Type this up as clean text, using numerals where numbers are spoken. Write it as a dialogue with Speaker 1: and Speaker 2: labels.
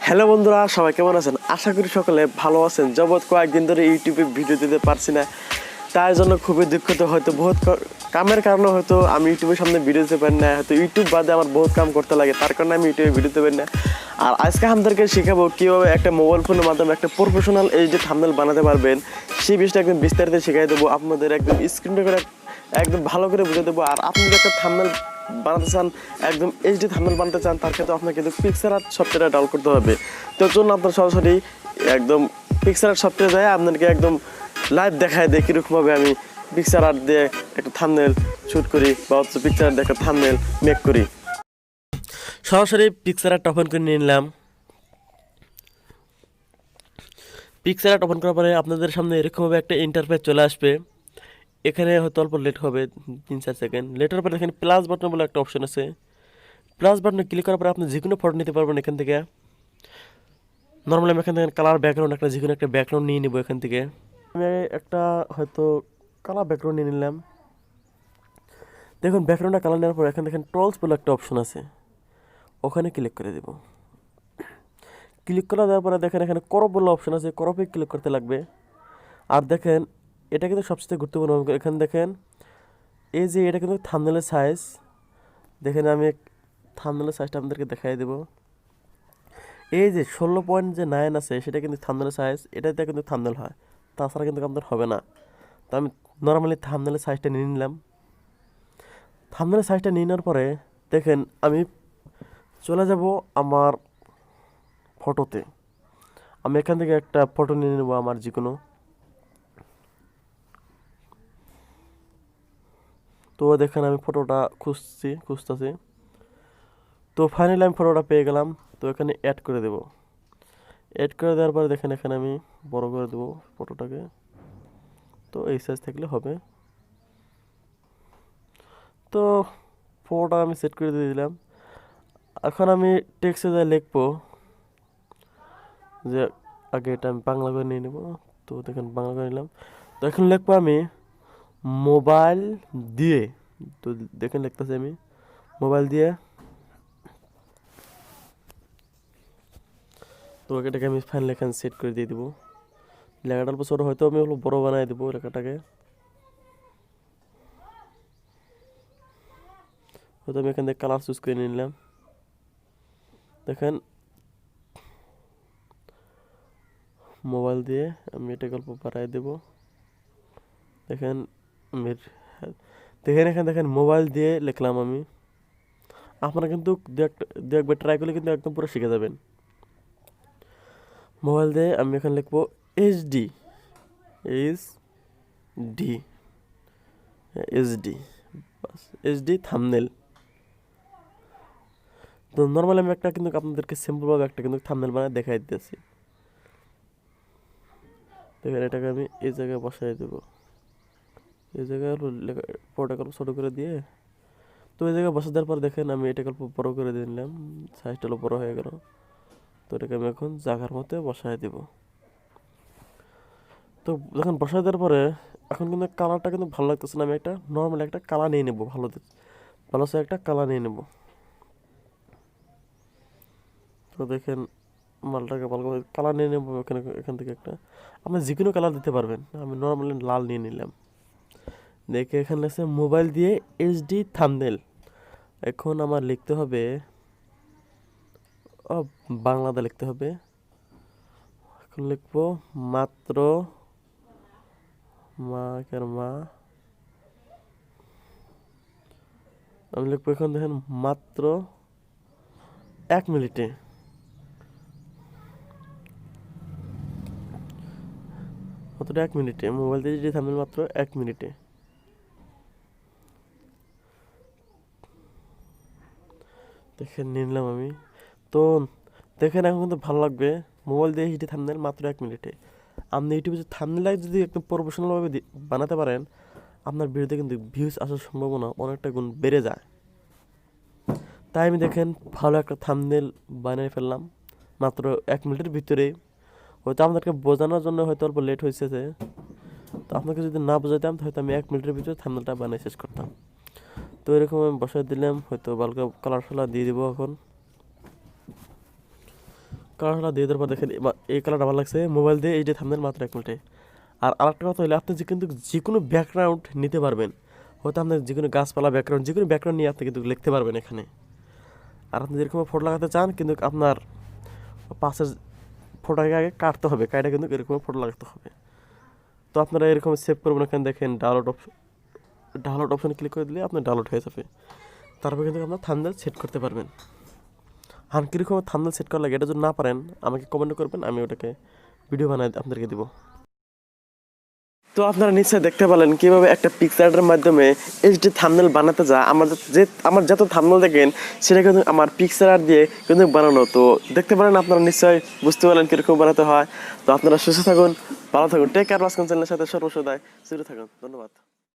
Speaker 1: Hello বন্ধুরা, সবাই কেমন আছেন? আশা করি সকলে ভালো আছেন। জগৎ কয়েকদিন ধরে ইউটিউবে ভিডিও দিতে পারছি না, তার জন্য খুবই দুঃখিত। হয়তো বহুত কামের কারণে হয়তো আমি ইউটিউবের সামনে ভিডিও দিতে পারি না। হয়তো ইউটিউব বাদে আমার বহুত কাম করতে লাগে, তার কারণে আমি ইউটিউবে ভিডিও দিতে পারি না। আর আজকে আমাদেরকে শেখাবো কীভাবে একটা মোবাইল ফোনের মাধ্যমে একটা প্রফেশনাল এইচডি থাম্বনেল বানাতে পারবেন। সেই বিষয়টা একদম বিস্তারিত শেখাই দেবো আপনাদের, একদম স্ক্রিন রেকর্ড একদম ভালো করে বুঝে দেবো। আর আপনি যদি একটা থাম্বনেল বানাতে চান, একদম এইচডি থাম্বনেল বানাতে চান, তার ক্ষেত্রে আপনাকে কিন্তু পিক্সআর্ট সফটওয়্যারটা ডাউনলোড করতে হবে। তো চলুন আপনার সরাসরি একদম পিক্সআর্ট সফটওয়্যার যায় আপনাদেরকে একদম লাইভ দেখায় দেয় কীরকমভাবে আমি পিক্সআর্ট দিয়ে একটা থাম্বনেল শ্যুট করি বা হচ্ছে পিক্সআর্ট দিয়ে একটা থাম্বনেল মেক করি। সরাসরি পিক্সআর্ট ওপেন করে নিয়ে নিলাম। পিক্সআর্ট ওপেন করার পরে আপনাদের সামনে এরকমভাবে একটা ইন্টারফেস চলে আসবে। এখানে হয়তো অল্প লেট হবে, 3-4 সেকেন্ড। লেটের পরে এখানে প্লাস বাটন বলে একটা অপশন আছে। প্লাস বাটনে ক্লিক করার পরে আপনি যে কোনো ফটো নিতে পারবেন এখান থেকে। নর্মালি আমি এখান থেকে কালার ব্যাকগ্রাউন্ড একটা যে কোনো একটা ব্যাকগ্রাউন্ড নিয়ে নেবো এখান থেকে। আমি একটা হয়তো কালার ব্যাকগ্রাউন্ড নিয়ে নিলাম। দেখুন ব্যাকগ্রাউন্ডটা কালার নেওয়ার পর এখানে দেখেন টলস বলে একটা অপশন আছে, ওখানে ক্লিক করে দেবো। ক্লিক করে দেওয়ার পরে দেখেন এখানে করপ বলে অপশন আছে, করপে ক্লিক করতে লাগবে। আর দেখেন এটা কিন্তু সবচেয়ে গুরুত্বপূর্ণ। এখানে দেখেন এই যে এটা কিন্তু থাম্বনেলের সাইজ। দেখেন আমি থাম্বনেলের সাইজটা আপনাদেরকে দেখাই দেবো। এই যে 16.9 আছে, সেটা কিন্তু থাম্বনেলের সাইজ। এটাতে কিন্তু থাম্বনেল হয়, তাছাড়া কিন্তু আপনাদের হবে না। তো আমি নর্মালি থাম্বনেলের সাইজটা নিয়ে নিলাম। থাম্বনেলের সাইজটা নিয়ে নেওয়ার পরে দেখেন আমি চলে যাব আমার ফটোতে। আমি এখান থেকে একটা ফটো নিয়ে নেবো আমার যে কোনো। তো দেখেন আমি ফটোটা খুঁজতেছি। তো ফাইনালি আমি ফটোটা পেয়ে গেলাম। তো এখানে অ্যাড করে দেব। অ্যাড করে দেওয়ার পরে দেখেন এখানে আমি বড় করে দেবো ফটোটাকে। তো এই সাইজ থাকলে হবে। তো ফটোটা আমি সেট করে দিয়ে দিলাম। এখন আমি টেক্সটে যা লিখবো, যে আগে এটা আমি বাংলা করে নিয়ে নেব। তো দেখেন বাংলা করে নিলাম। তো এখন লিখবো আমি মোবাইল দিয়ে। তো দেখেন লিখতেছি আমি মোবাইল দিয়ে। তো এটাকে আমি ফাইনাল এখানে সেট করে দিয়ে দেবো। লেখাটা অল্প ছোটো, হয়তো আমি বড় বানাই দেবো লেখাটাকে। হয়তো আমি এখান থেকে কালার চুজ করে নিলাম। দেখেন মোবাইল দিয়ে আমি এটা গল্প বাড়াই দেব। দেখেন দেখেন এখানে দেখেন মোবাইল দিয়ে লিখলাম আমি। আপনারা কিন্তু দু একবার ট্রাই করলে কিন্তু একদম পুরো শিখে যাবেন। মোবাইল দিয়ে আমি এখানে লিখবো HD, HD, HD, HD thumbnail. তো নর্মালি আমি একটা কিন্তু আপনাদেরকে সিম্পলভাবে একটা কিন্তু থাম্বনেল বানায় দেখাই দিতেছি। দেখেন এটাকে আমি এই জায়গায় বসাই দেবো। এই জায়গায় ফটোটা গল্প ছোটো করে দিয়ে, তো এই জায়গায় বসে দেওয়ার পর দেখেন আমি এটা গল্প বড়ো করে দিয়ে নিলাম। সাইজটা হলো বড়ো হয়ে গেল। তো এটাকে আমি এখন জায়গার মধ্যে বসাই দেব। তো যখন বসাই দেওয়ার পরে এখন কিন্তু কালারটা কিন্তু ভালো লাগতেছে না। আমি একটা নর্মাল একটা কালার নিয়ে নেবো, ভালো সে একটা কালার নিয়ে নেব। তো দেখেন মালটাকে ভালো করে কালার নিয়ে নেবো। এখান থেকে একটা আপনি যে কোনো কালার দিতে পারবেন। আমি নর্মালি লাল নিয়ে নিলাম। দেখে এখানে আছে মোবাইল দিয়ে এইচডি থাম্বনেল। এখন আমার লিখতে হবে বাংলাতে লিখতে হবে। এখন লিখবো মাত্র মা। আমি লিখবো এখন দেখেন মাত্র 1 মিনিটে। মাত্র 1 মিনিটে মোবাইল দিয়ে যদি থাম্বনেল মাত্র 1 মিনিটে। দেখেন নিলাম আমি। তো দেখেন এখন কিন্তু ভালো লাগবে। মোবাইল দিয়ে হিটে থাম্বনেল মাত্র 1 মিনিটে। আপনি ইউটিউবে যে থাম্বনেল যদি একদম প্রফেশনালভাবে বানাতে পারেন, আপনার ভিডিওতে কিন্তু ভিউজ আসার সম্ভাবনা অনেকটা গুণ বেড়ে যায়। তাই আমি দেখেন ভালো একটা থাম্বনেল বানিয়ে ফেললাম মাত্র 1 মিনিটের ভিতরে। হয়তো আপনাদেরকে বোঝানোর জন্য হয়তো অল্প লেট হয়েছে। তো আপনাকে যদি না বোঝাতাম হয়তো আমি 1 মিনিটের ভিতরে থাম্বনেলটা বানিয়ে শেষ করতাম। তো এরকম আমি বসাই দিলাম। হয়তো বালকা কালার দিয়ে দেবো এখন। কালারটা দিয়ে দেওয়ার পর দেখেন এই কালারটা ভালো লাগছে, মোবাইল দিয়ে এই যে থাম্বনেল মাত্র 1 মিনিটে। আর আরেকটা কথা হলে আপনি কিন্তু যে কোনো ব্যাকগ্রাউন্ড নিতে পারবেন, হয়তো আপনার যে কোনো গাছপালা ব্যাকগ্রাউন্ড, যে কোনো ব্যাকগ্রাউন্ড নিয়ে আপনি কিন্তু লিখতে পারবেন এখানে। আর আপনি যেরকম ফটো লাগাতে চান কিন্তু আপনার পাশের ফটোটাকে আগে কাটতে হবে, কাটে কিন্তু এরকম ফটো লাগাতে হবে। তো আপনারা এরকম সেভ করবেন, এখানে দেখেন ডাউনলোড অপশন ক্লিক করে দিলে আপনার ডাউনলোড হয়ে যাবে। তারপর কিন্তু আপনার থাম্বনেল সেট করতে পারবেন। আর কীরকম থাম্বনেল সেট করা লাগে এটা যদি না পারেন আমাকে কমেন্ট করবেন, আমি ওটাকে ভিডিও বানাই আপনাদেরকে দিব। তো আপনারা নিশ্চয়ই দেখতে পেলেন কীভাবে একটা পিকচারের মাধ্যমে এইচডি থাম্বনেল বানাতে যায়। আমার যত থাম্বনেল দেখেন সেটা কিন্তু আমার পিকচার দিয়ে কিন্তু বানানো। তো দেখতে পারেন আপনারা নিশ্চয়ই বুঝতে পারলেন কীরকম বানাতে হয়। তো আপনারা সুস্থ থাকুন, ভালো থাকুন, টেক কেয়ার, আরবাজ চ্যানেলের সাথে সর্বসদাই জুড়ে থাকুন। ধন্যবাদ।